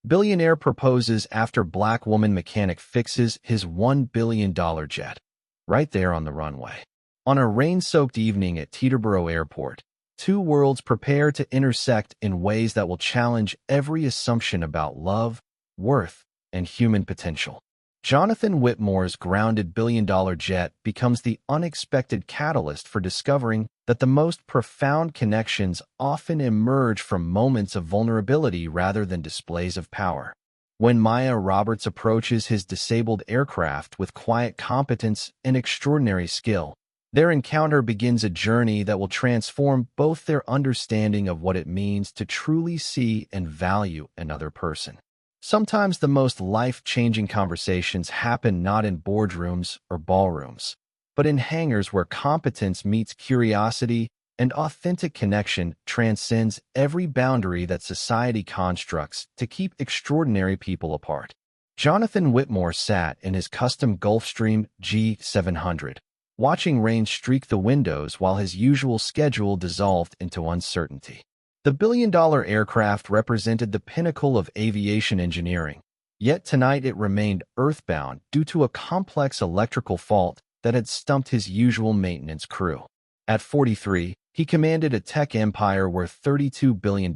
Billionaire proposes after black woman mechanic fixes his $1 billion jet. Right there on the runway. On a rain-soaked evening at Teterboro Airport, two worlds prepare to intersect in ways that will challenge every assumption about love, worth, and human potential. Jonathan Whitmore's grounded billion-dollar jet becomes the unexpected catalyst for discovering that the most profound connections often emerge from moments of vulnerability rather than displays of power. When Maya Roberts approaches his disabled aircraft with quiet competence and extraordinary skill, their encounter begins a journey that will transform both their understanding of what it means to truly see and value another person. Sometimes the most life-changing conversations happen not in boardrooms or ballrooms, but in hangars where competence meets curiosity and authentic connection transcends every boundary that society constructs to keep extraordinary people apart. Jonathan Whitmore sat in his custom Gulfstream G700, watching rain streak the windows while his usual schedule dissolved into uncertainty. The billion-dollar aircraft represented the pinnacle of aviation engineering, yet tonight it remained earthbound due to a complex electrical fault that had stumped his usual maintenance crew. At 43, he commanded a tech empire worth $32 billion,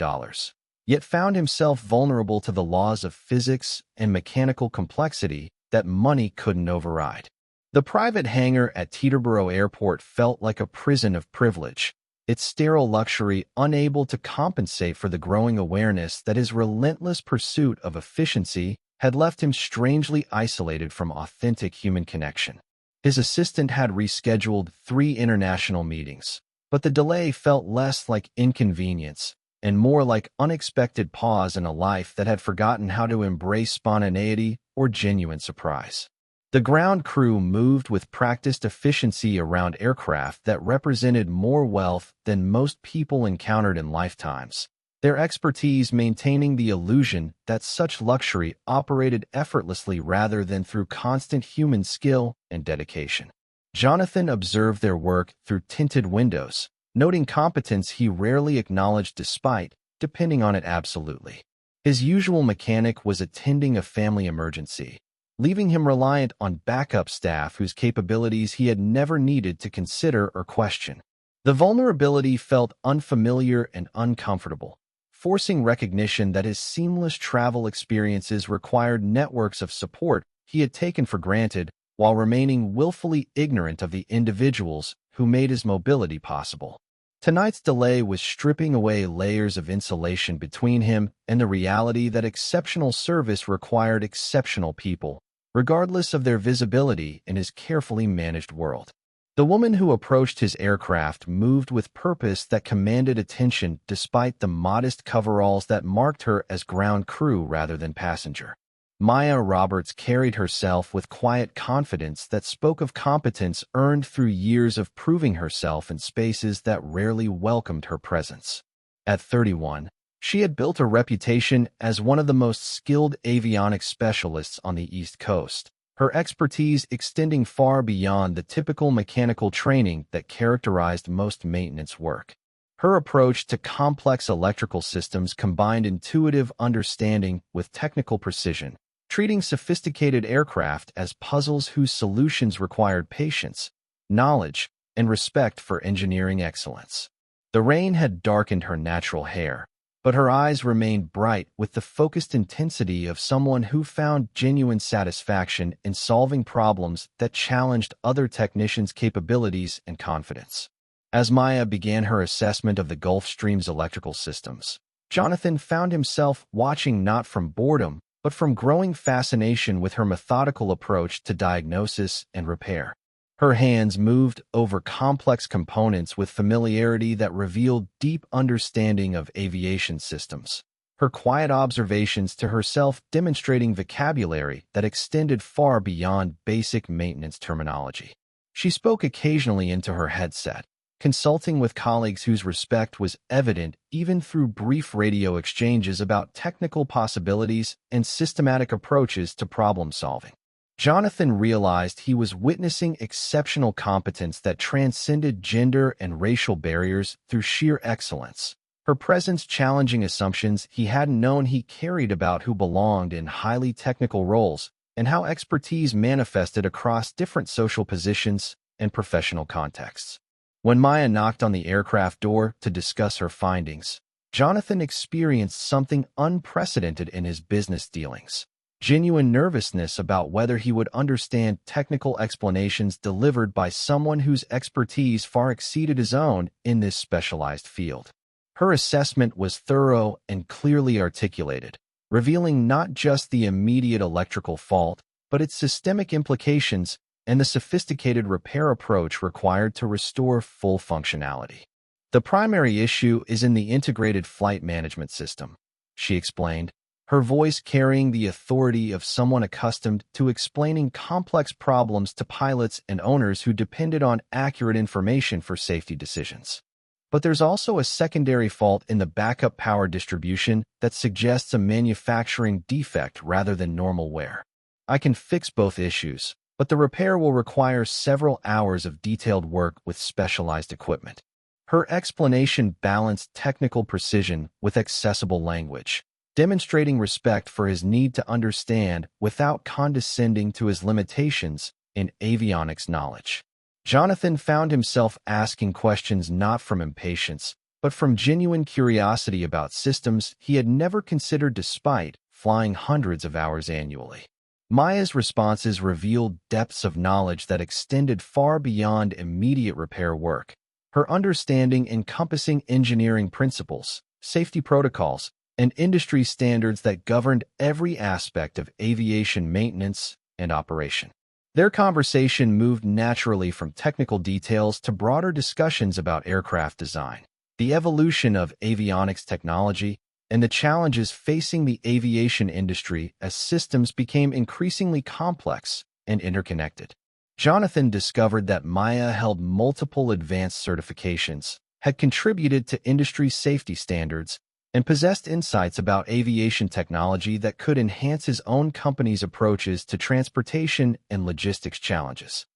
yet found himself vulnerable to the laws of physics and mechanical complexity that money couldn't override. The private hangar at Teterboro Airport felt like a prison of privilege, its sterile luxury unable to compensate for the growing awareness that his relentless pursuit of efficiency had left him strangely isolated from authentic human connection. His assistant had rescheduled 3 international meetings, but the delay felt less like inconvenience and more like unexpected pause in a life that had forgotten how to embrace spontaneity or genuine surprise. The ground crew moved with practiced efficiency around aircraft that represented more wealth than most people encountered in lifetimes, their expertise maintaining the illusion that such luxury operated effortlessly rather than through constant human skill and dedication. Jonathan observed their work through tinted windows, noting competence he rarely acknowledged despite depending on it absolutely. His usual mechanic was attending a family emergency, leaving him reliant on backup staff whose capabilities he had never needed to consider or question. The vulnerability felt unfamiliar and uncomfortable, forcing recognition that his seamless travel experiences required networks of support he had taken for granted while remaining willfully ignorant of the individuals who made his mobility possible. Tonight's delay was stripping away layers of insulation between him and the reality that exceptional service required exceptional people, regardless of their visibility in his carefully managed world. The woman who approached his aircraft moved with purpose that commanded attention despite the modest coveralls that marked her as ground crew rather than passenger. Maya Roberts carried herself with quiet confidence that spoke of competence earned through years of proving herself in spaces that rarely welcomed her presence. At 31, she had built a reputation as one of the most skilled avionics specialists on the East Coast, her expertise extending far beyond the typical mechanical training that characterized most maintenance work. Her approach to complex electrical systems combined intuitive understanding with technical precision, treating sophisticated aircraft as puzzles whose solutions required patience, knowledge, and respect for engineering excellence. The rain had darkened her natural hair, but her eyes remained bright with the focused intensity of someone who found genuine satisfaction in solving problems that challenged other technicians' capabilities and confidence. As Maya began her assessment of the Gulfstream's electrical systems, Jonathan found himself watching not from boredom, but from growing fascination with her methodical approach to diagnosis and repair. Her hands moved over complex components with familiarity that revealed deep understanding of aviation systems, her quiet observations to herself demonstrating vocabulary that extended far beyond basic maintenance terminology. She spoke occasionally into her headset, consulting with colleagues whose respect was evident even through brief radio exchanges about technical possibilities and systematic approaches to problem-solving. Jonathan realized he was witnessing exceptional competence that transcended gender and racial barriers through sheer excellence, her presence challenging assumptions he hadn't known he carried about who belonged in highly technical roles and how expertise manifested across different social positions and professional contexts. When Maya knocked on the aircraft door to discuss her findings, Jonathan experienced something unprecedented in his business dealings: genuine nervousness about whether he would understand technical explanations delivered by someone whose expertise far exceeded his own in this specialized field. Her assessment was thorough and clearly articulated, revealing not just the immediate electrical fault, but its systemic implications and the sophisticated repair approach required to restore full functionality. The primary issue is in the integrated flight management system, she explained, her voice carrying the authority of someone accustomed to explaining complex problems to pilots and owners who depended on accurate information for safety decisions. But there's also a secondary fault in the backup power distribution that suggests a manufacturing defect rather than normal wear. I can fix both issues, but the repair will require several hours of detailed work with specialized equipment. Her explanation balanced technical precision with accessible language, demonstrating respect for his need to understand without condescending to his limitations in avionics knowledge. Jonathan found himself asking questions not from impatience, but from genuine curiosity about systems he had never considered despite flying hundreds of hours annually. Maya's responses revealed depths of knowledge that extended far beyond immediate repair work, her understanding encompassing engineering principles, safety protocols, and industry standards that governed every aspect of aviation maintenance and operation. Their conversation moved naturally from technical details to broader discussions about aircraft design, the evolution of avionics technology, and the challenges facing the aviation industry as systems became increasingly complex and interconnected. Jonathan discovered that Maya held multiple advanced certifications, had contributed to industry safety standards, and possessed insights about aviation technology that could enhance his own company's approaches to transportation and logistics challenges.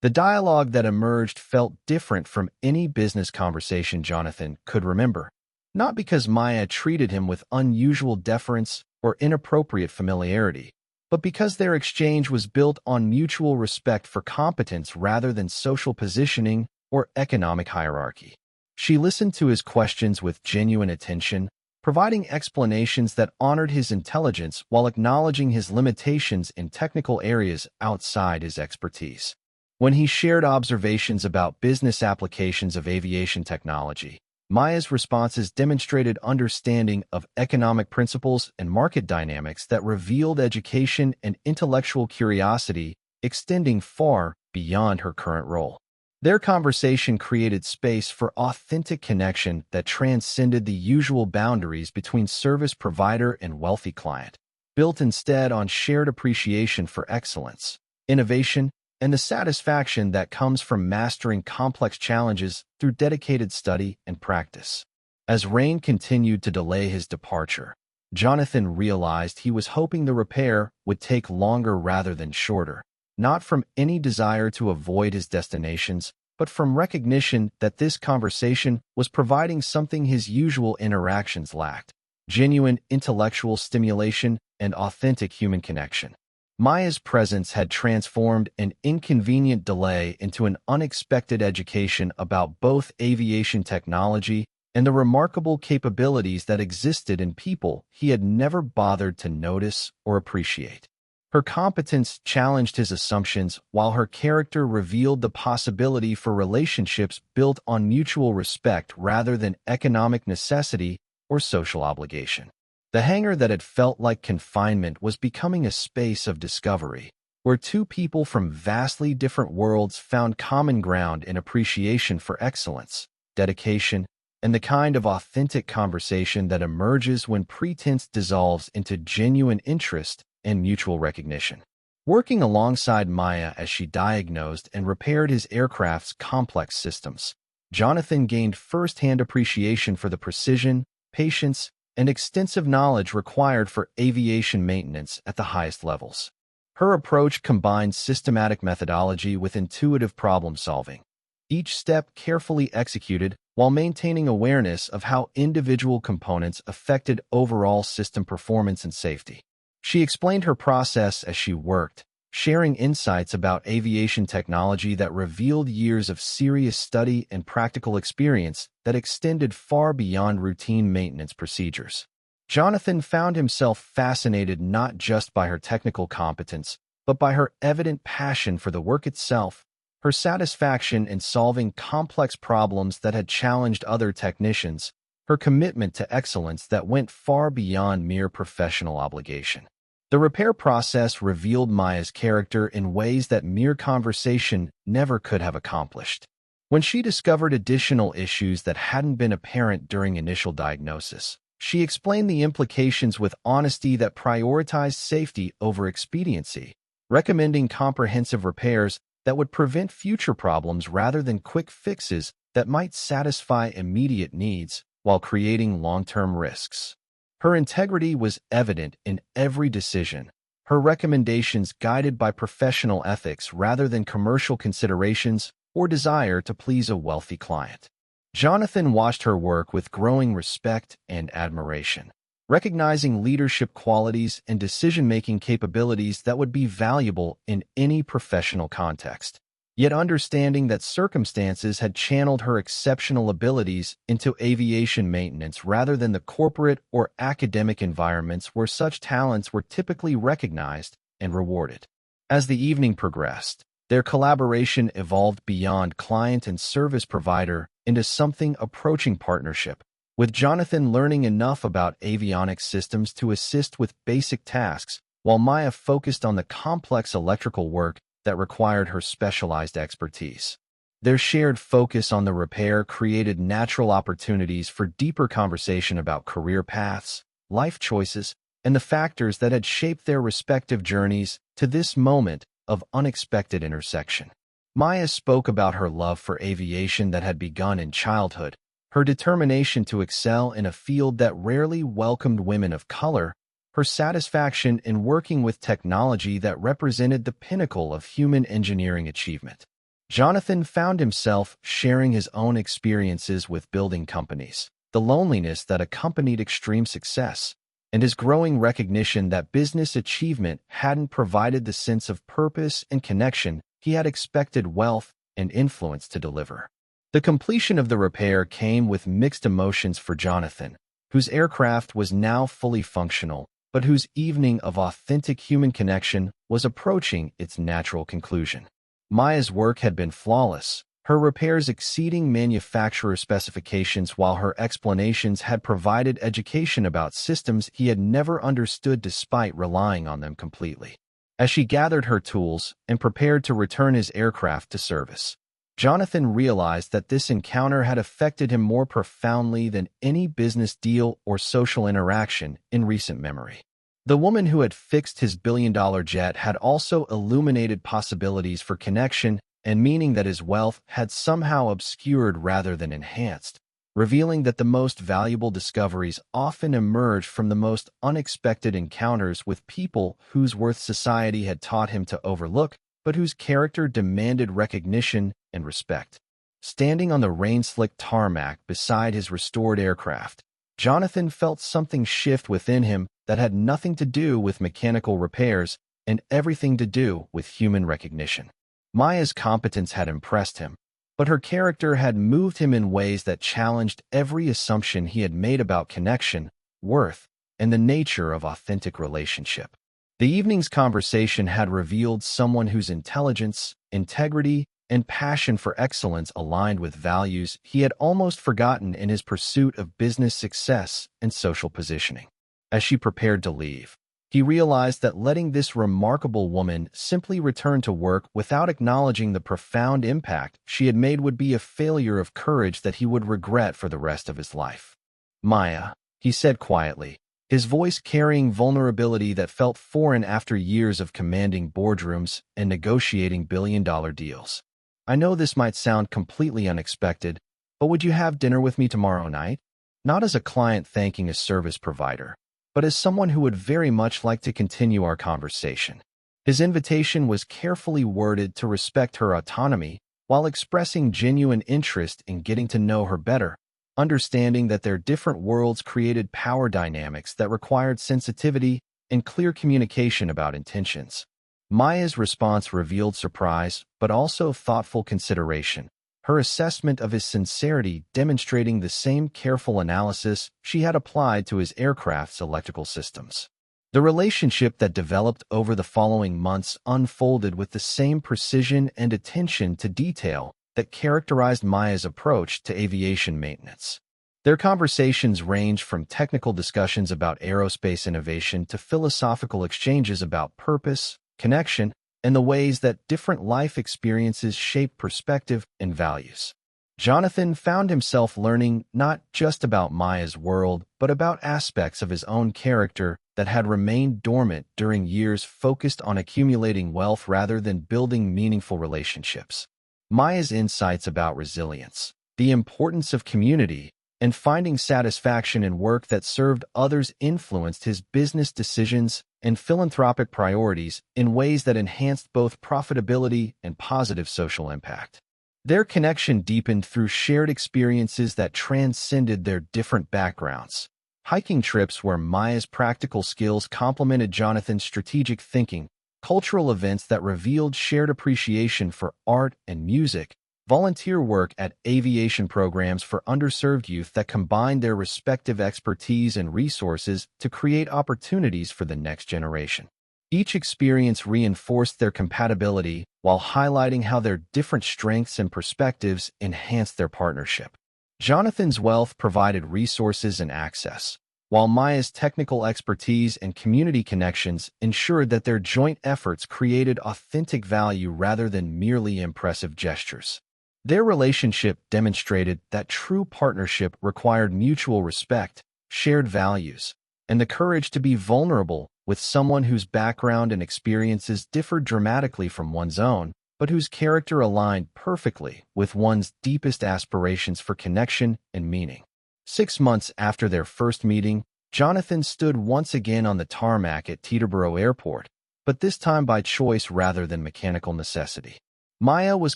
The dialogue that emerged felt different from any business conversation Jonathan could remember, not because Maya treated him with unusual deference or inappropriate familiarity, but because their exchange was built on mutual respect for competence rather than social positioning or economic hierarchy. She listened to his questions with genuine attention, providing explanations that honored his intelligence while acknowledging his limitations in technical areas outside his expertise. When he shared observations about business applications of aviation technology, Maya's responses demonstrated understanding of economic principles and market dynamics that revealed education and intellectual curiosity extending far beyond her current role. Their conversation created space for authentic connection that transcended the usual boundaries between service provider and wealthy client, built instead on shared appreciation for excellence, innovation, and the satisfaction that comes from mastering complex challenges through dedicated study and practice. As Rain continued to delay his departure, Jonathan realized he was hoping the repair would take longer rather than shorter, not from any desire to avoid his destinations, but from recognition that this conversation was providing something his usual interactions lacked: genuine intellectual stimulation and authentic human connection. Maya's presence had transformed an inconvenient delay into an unexpected education about both aviation technology and the remarkable capabilities that existed in people he had never bothered to notice or appreciate. Her competence challenged his assumptions, while her character revealed the possibility for relationships built on mutual respect rather than economic necessity or social obligation. The hangar that had felt like confinement was becoming a space of discovery, where two people from vastly different worlds found common ground in appreciation for excellence, dedication, and the kind of authentic conversation that emerges when pretense dissolves into genuine interest and mutual recognition. Working alongside Maya as she diagnosed and repaired his aircraft's complex systems, Jonathan gained first-hand appreciation for the precision, patience, and extensive knowledge required for aviation maintenance at the highest levels. Her approach combined systematic methodology with intuitive problem-solving, each step carefully executed while maintaining awareness of how individual components affected overall system performance and safety. She explained her process as she worked, sharing insights about aviation technology that revealed years of serious study and practical experience that extended far beyond routine maintenance procedures. Jonathan found himself fascinated not just by her technical competence, but by her evident passion for the work itself, her satisfaction in solving complex problems that had challenged other technicians, her commitment to excellence that went far beyond mere professional obligation. The repair process revealed Maya's character in ways that mere conversation never could have accomplished. When she discovered additional issues that hadn't been apparent during initial diagnosis, she explained the implications with honesty that prioritized safety over expediency, recommending comprehensive repairs that would prevent future problems rather than quick fixes that might satisfy immediate needs while creating long-term risks. Her integrity was evident in every decision, her recommendations guided by professional ethics rather than commercial considerations or desire to please a wealthy client. Jonathan watched her work with growing respect and admiration, recognizing leadership qualities and decision-making capabilities that would be valuable in any professional context, yet understanding that circumstances had channeled her exceptional abilities into aviation maintenance rather than the corporate or academic environments where such talents were typically recognized and rewarded. As the evening progressed, their collaboration evolved beyond client and service provider into something approaching partnership, with Jonathan learning enough about avionics systems to assist with basic tasks, while Maya focused on the complex electrical work that required her specialized expertise. Their shared focus on the repair created natural opportunities for deeper conversation about career paths, life choices, and the factors that had shaped their respective journeys to this moment of unexpected intersection. Maya spoke about her love for aviation that had begun in childhood, her determination to excel in a field that rarely welcomed women of color, her satisfaction in working with technology that represented the pinnacle of human engineering achievement. Jonathan found himself sharing his own experiences with building companies, the loneliness that accompanied extreme success, and his growing recognition that business achievement hadn't provided the sense of purpose and connection he had expected wealth and influence to deliver. The completion of the repair came with mixed emotions for Jonathan, whose aircraft was now fully functional, but whose evening of authentic human connection was approaching its natural conclusion. Maya's work had been flawless, her repairs exceeding manufacturer specifications while her explanations had provided education about systems he had never understood despite relying on them completely. As she gathered her tools and prepared to return his aircraft to service, Jonathan realized that this encounter had affected him more profoundly than any business deal or social interaction in recent memory. The woman who had fixed his billion-dollar jet had also illuminated possibilities for connection and meaning that his wealth had somehow obscured rather than enhanced, revealing that the most valuable discoveries often emerged from the most unexpected encounters with people whose worth society had taught him to overlook, but whose character demanded recognition and respect. Standing on the rain-slicked tarmac beside his restored aircraft, Jonathan felt something shift within him that had nothing to do with mechanical repairs and everything to do with human recognition. Maya's competence had impressed him, but her character had moved him in ways that challenged every assumption he had made about connection, worth, and the nature of authentic relationship. The evening's conversation had revealed someone whose intelligence, integrity, and passion for excellence aligned with values he had almost forgotten in his pursuit of business success and social positioning. As she prepared to leave, he realized that letting this remarkable woman simply return to work without acknowledging the profound impact she had made would be a failure of courage that he would regret for the rest of his life. "Maya," he said quietly, his voice carrying vulnerability that felt foreign after years of commanding boardrooms and negotiating billion-dollar deals. "I know this might sound completely unexpected, but would you have dinner with me tomorrow night? Not as a client thanking a service provider, but as someone who would very much like to continue our conversation." His invitation was carefully worded to respect her autonomy, while expressing genuine interest in getting to know her better, understanding that their different worlds created power dynamics that required sensitivity and clear communication about intentions. Maya's response revealed surprise, but also thoughtful consideration, her assessment of his sincerity demonstrating the same careful analysis she had applied to his aircraft's electrical systems. The relationship that developed over the following months unfolded with the same precision and attention to detail that characterized Maya's approach to aviation maintenance. Their conversations ranged from technical discussions about aerospace innovation to philosophical exchanges about purpose, connection, and the ways that different life experiences shape perspective and values. Jonathan found himself learning not just about Maya's world, but about aspects of his own character that had remained dormant during years focused on accumulating wealth rather than building meaningful relationships. Maya's insights about resilience, the importance of community, and finding satisfaction in work that served others influenced his business decisions and philanthropic priorities in ways that enhanced both profitability and positive social impact. Their connection deepened through shared experiences that transcended their different backgrounds. Hiking trips where Maya's practical skills complemented Jonathan's strategic thinking, cultural events that revealed shared appreciation for art and music, volunteer work at aviation programs for underserved youth that combined their respective expertise and resources to create opportunities for the next generation. Each experience reinforced their compatibility while highlighting how their different strengths and perspectives enhanced their partnership. Jonathan's wealth provided resources and access, while Maya's technical expertise and community connections ensured that their joint efforts created authentic value rather than merely impressive gestures. Their relationship demonstrated that true partnership required mutual respect, shared values, and the courage to be vulnerable with someone whose background and experiences differed dramatically from one's own, but whose character aligned perfectly with one's deepest aspirations for connection and meaning. 6 months after their first meeting, Jonathan stood once again on the tarmac at Teterboro Airport, but this time by choice rather than mechanical necessity. Maya was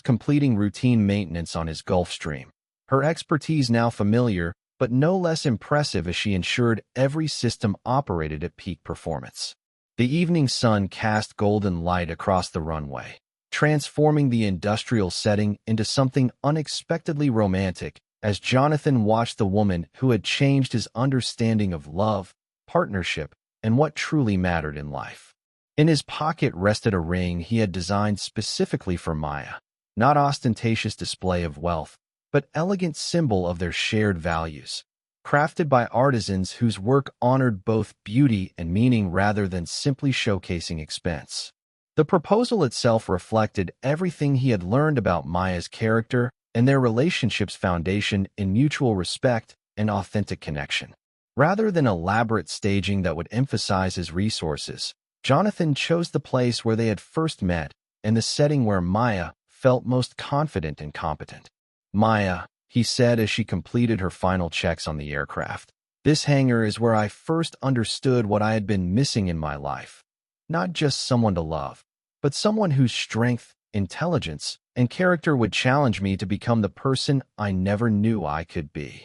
completing routine maintenance on his Gulfstream, her expertise now familiar but no less impressive as she ensured every system operated at peak performance. The evening sun cast golden light across the runway, transforming the industrial setting into something unexpectedly romantic as Jonathan watched the woman who had changed his understanding of love, partnership, and what truly mattered in life. In his pocket rested a ring he had designed specifically for Maya, not ostentatious display of wealth, but elegant symbol of their shared values, crafted by artisans whose work honored both beauty and meaning rather than simply showcasing expense. The proposal itself reflected everything he had learned about Maya's character and their relationship's foundation in mutual respect and authentic connection. Rather than elaborate staging that would emphasize his resources, Jonathan chose the place where they had first met and the setting where Maya felt most confident and competent. "Maya," he said as she completed her final checks on the aircraft, "this hangar is where I first understood what I had been missing in my life. Not just someone to love, but someone whose strength, intelligence, and character would challenge me to become the person I never knew I could be."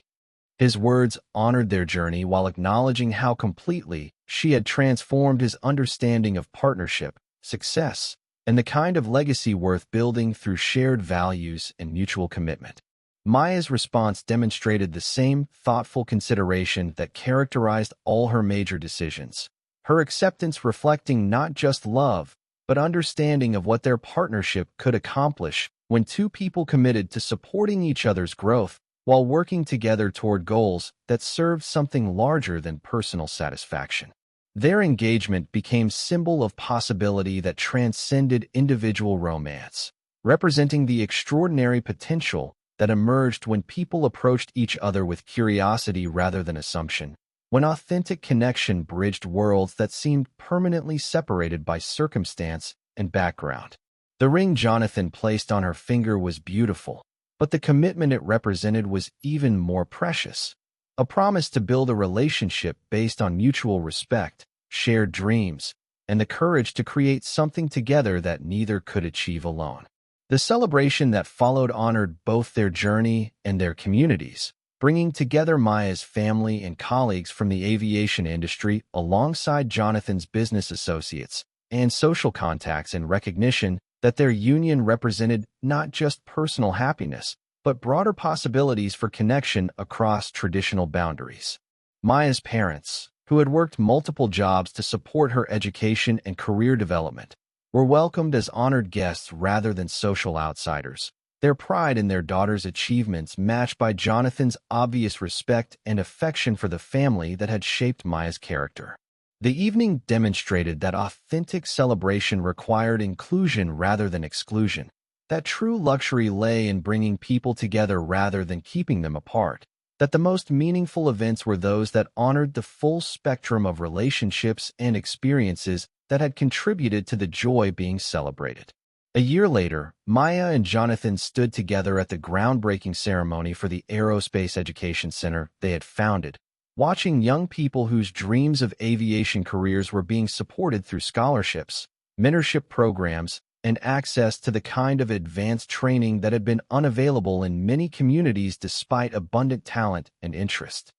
His words honored their journey while acknowledging how completely she had transformed his understanding of partnership, success, and the kind of legacy worth building through shared values and mutual commitment. Maya's response demonstrated the same thoughtful consideration that characterized all her major decisions, her acceptance reflecting not just love, but understanding of what their partnership could accomplish when two people committed to supporting each other's growth while working together toward goals that served something larger than personal satisfaction. Their engagement became symbol of possibility that transcended individual romance, representing the extraordinary potential that emerged when people approached each other with curiosity rather than assumption, when authentic connection bridged worlds that seemed permanently separated by circumstance and background. The ring Jonathan placed on her finger was beautiful, but the commitment it represented was even more precious. A promise to build a relationship based on mutual respect, shared dreams, and the courage to create something together that neither could achieve alone. The celebration that followed honored both their journey and their communities, bringing together Maya's family and colleagues from the aviation industry alongside Jonathan's business associates and social contacts in recognition that their union represented not just personal happiness, but broader possibilities for connection across traditional boundaries. Maya's parents, who had worked multiple jobs to support her education and career development, were welcomed as honored guests rather than social outsiders, their pride in their daughter's achievements matched by Jonathan's obvious respect and affection for the family that had shaped Maya's character. The evening demonstrated that authentic celebration required inclusion rather than exclusion, that true luxury lay in bringing people together rather than keeping them apart, that the most meaningful events were those that honored the full spectrum of relationships and experiences that had contributed to the joy being celebrated. A year later, Maya and Jonathan stood together at the groundbreaking ceremony for the Aerospace Education Center they had founded, watching young people whose dreams of aviation careers were being supported through scholarships, mentorship programs, and access to the kind of advanced training that had been unavailable in many communities despite abundant talent and interest.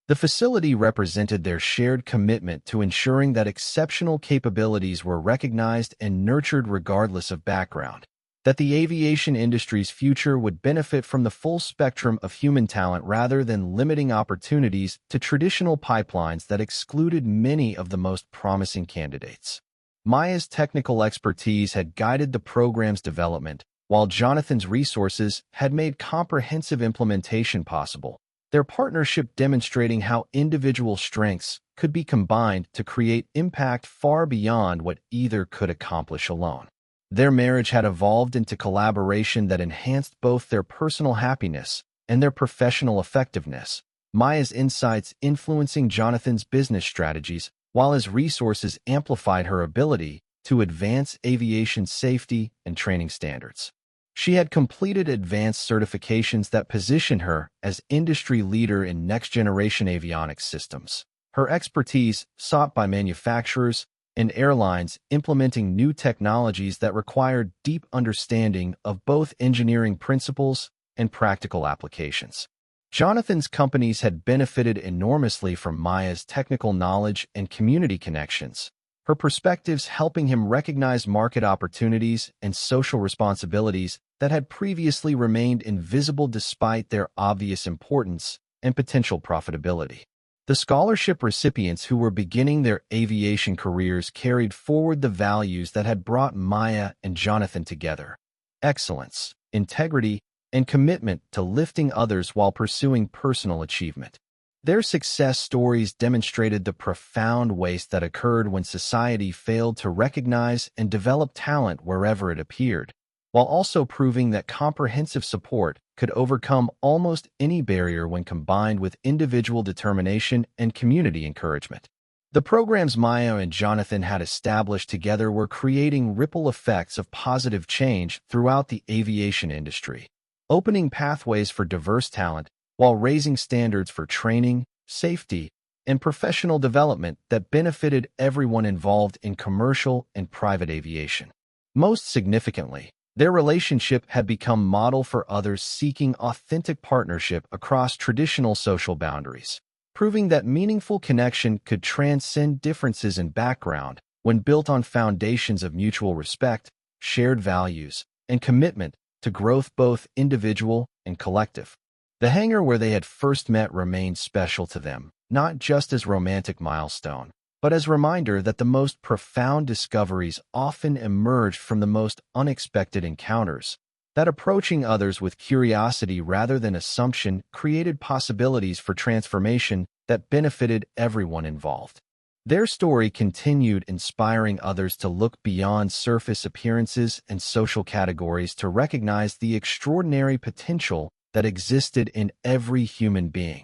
The facility represented their shared commitment to ensuring that exceptional capabilities were recognized and nurtured regardless of background, that the aviation industry's future would benefit from the full spectrum of human talent rather than limiting opportunities to traditional pipelines that excluded many of the most promising candidates. Maya's technical expertise had guided the program's development, while Jonathan's resources had made comprehensive implementation possible, their partnership demonstrating how individual strengths could be combined to create impact far beyond what either could accomplish alone. Their marriage had evolved into collaboration that enhanced both their personal happiness and their professional effectiveness, Maya's insights influencing Jonathan's business strategies, while his resources amplified her ability to advance aviation safety and training standards. She had completed advanced certifications that positioned her as industry leader in next-generation avionics systems. Her expertise, sought by manufacturers and airlines implementing new technologies that required deep understanding of both engineering principles and practical applications. Jonathan's companies had benefited enormously from Maya's technical knowledge and community connections, her perspectives helping him recognize market opportunities and social responsibilities that had previously remained invisible despite their obvious importance and potential profitability. The scholarship recipients who were beginning their aviation careers carried forward the values that had brought Maya and Jonathan together: excellence, integrity, and commitment to lifting others while pursuing personal achievement. Their success stories demonstrated the profound waste that occurred when society failed to recognize and develop talent wherever it appeared, while also proving that comprehensive support could overcome almost any barrier when combined with individual determination and community encouragement. The programs Maya and Jonathan had established together were creating ripple effects of positive change throughout the aviation industry, opening pathways for diverse talent while raising standards for training, safety, and professional development that benefited everyone involved in commercial and private aviation. Most significantly, their relationship had become model for others seeking authentic partnership across traditional social boundaries, proving that meaningful connection could transcend differences in background when built on foundations of mutual respect, shared values, and commitment to growth both individual and collective. The hangar where they had first met remained special to them, not just as romantic milestone, but as reminder that the most profound discoveries often emerged from the most unexpected encounters, that approaching others with curiosity rather than assumption created possibilities for transformation that benefited everyone involved. Their story continued inspiring others to look beyond surface appearances and social categories to recognize the extraordinary potential that existed in every human being,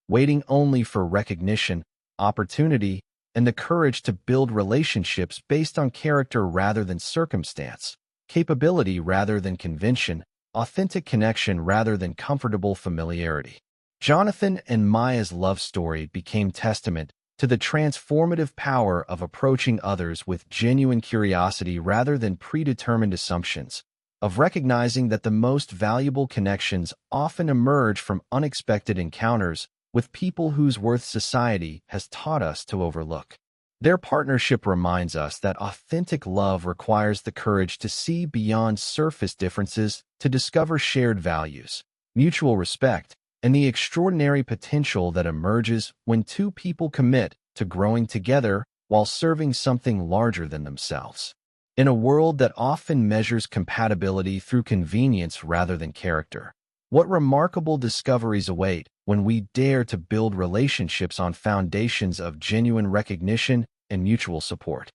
waiting only for recognition, opportunity, and the courage to build relationships based on character rather than circumstance, capability rather than convention, authentic connection rather than comfortable familiarity. Jonathan and Maya's love story became testament to the transformative power of approaching others with genuine curiosity rather than predetermined assumptions, of recognizing that the most valuable connections often emerge from unexpected encounters with people whose worth society has taught us to overlook. Their partnership reminds us that authentic love requires the courage to see beyond surface differences to discover shared values, mutual respect, and the extraordinary potential that emerges when two people commit to growing together while serving something larger than themselves. In a world that often measures compatibility through convenience rather than character, what remarkable discoveries await when we dare to build relationships on foundations of genuine recognition and mutual support.